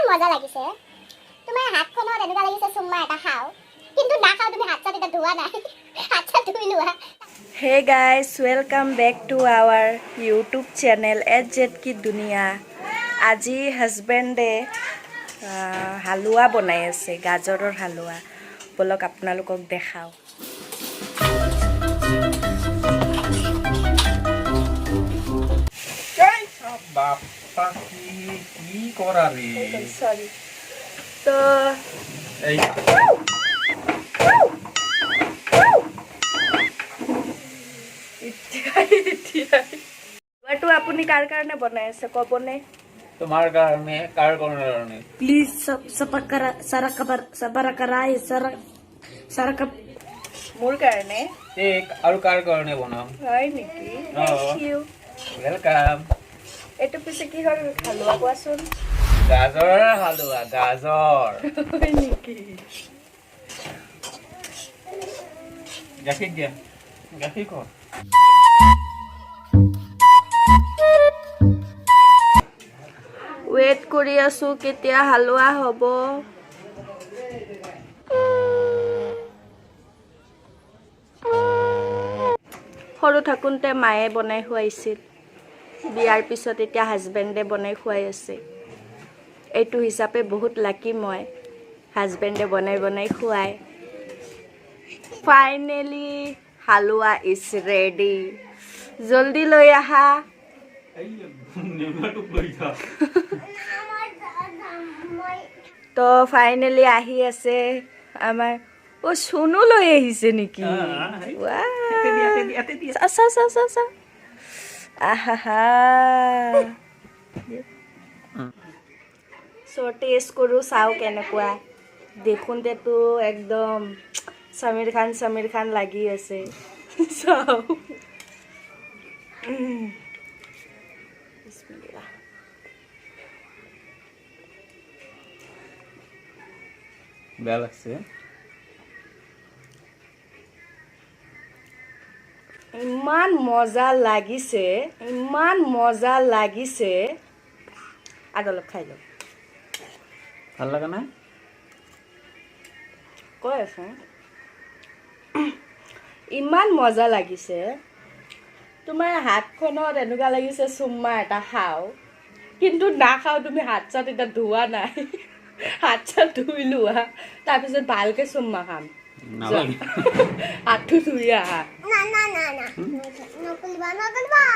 মজা লাগিছে তোমাৰ হাতখনত এনেকুৱা লাগিছে চুম্মা এটা খাও কিন্তু না খাও তুমি হাত চাত এটা ধোৱা নাই হাত চাত ধুই লোৱা Hey guys, welcome back to our YouTube channel की दुनिया। আজি হাজবেণ্ডে হালুৱা বনাই আছে গাজৰৰ হালুৱা বলক আপোনালোকক দেখাও বাপ্পা কি কৰা ৰে সৰি তো এই বাটু আপুনি কাৰ কাৰণে বনাই আছে কবনে তোমাৰ কাৰণে কাৰ কাৰণে প্লিজ সবাৰ কৰাই সাৰা মোৰ কাৰণে এক আৰু কাৰ কারণে বনাম হয় নেকি থ্যাংক ইউ ওয়েলকাম এটো পিছে কি হল হালুৱা কোৱাচোন গাজৰৰ হালুৱা গাজৰ হয় নেকি গাখীৰ দিয়া গাখীৰ কৰ ওয়েট কৰি আছো কেতিয়া হালুৱা হ'ব সৰু থাকোঁতে মায়ে বনাই খুৱাইছিল বিয়াৰ পিছত এতিয়া হাজবেণ্ডে বনাই খুৱাই আছে এইটো হিচাপে বহুত লাকি মই হাজবেণ্ডে বনাই বনাই খুৱাই ফাইনেলি হালুৱা ইজ ৰেডি জলদি লৈ আহা তো ফাইনেলি আহি আছে আমাৰ ও সোনু লৈ আহিছে নেকি আহা চ' টেষ্ট কৰোঁ চাওঁ কেনেকুৱা দেখোঁতেতো একদম সমীৰ খান লাগি আছে চাওঁ বেয়া লাগছে ইমান মজা লাগিছে আৰু অলপ খাই লওঁ ভাল লাগা নাই কৈ আছে ইমান মজা লাগিছে তোমাৰ হাতখনত এনেকুৱা লাগিছে চুম্মা এটা খাও কিন্তু না খাও তুমি হাত চাত এটা ধোৱা নাই হাত চাত ধুই লোৱা তাৰপিছত ভালকে চুম্মা খাম হাতটো ধুই আহা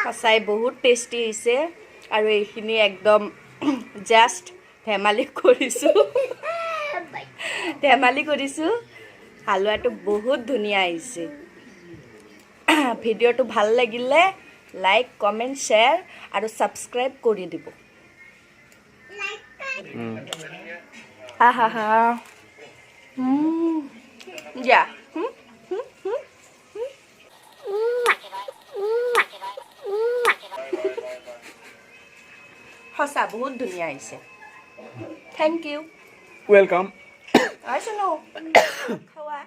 সঁচাই বহুত টেষ্টি হৈছে আৰু এইখিনি একদম জাষ্ট ধেমালি কৰিছোঁ হালুৱাটো বহুত ধুনীয়া আহিছে ভিডিঅ'টো ভাল লাগিলে লাইক কমেণ্ট শ্বেয়াৰ আৰু ছাবস্ক্ৰাইব কৰি দিব হা যা সঁচা বহুত ধুনীয়া আহিছে থেংক ইউ ওয়েলকাম আইছো ন খাৱা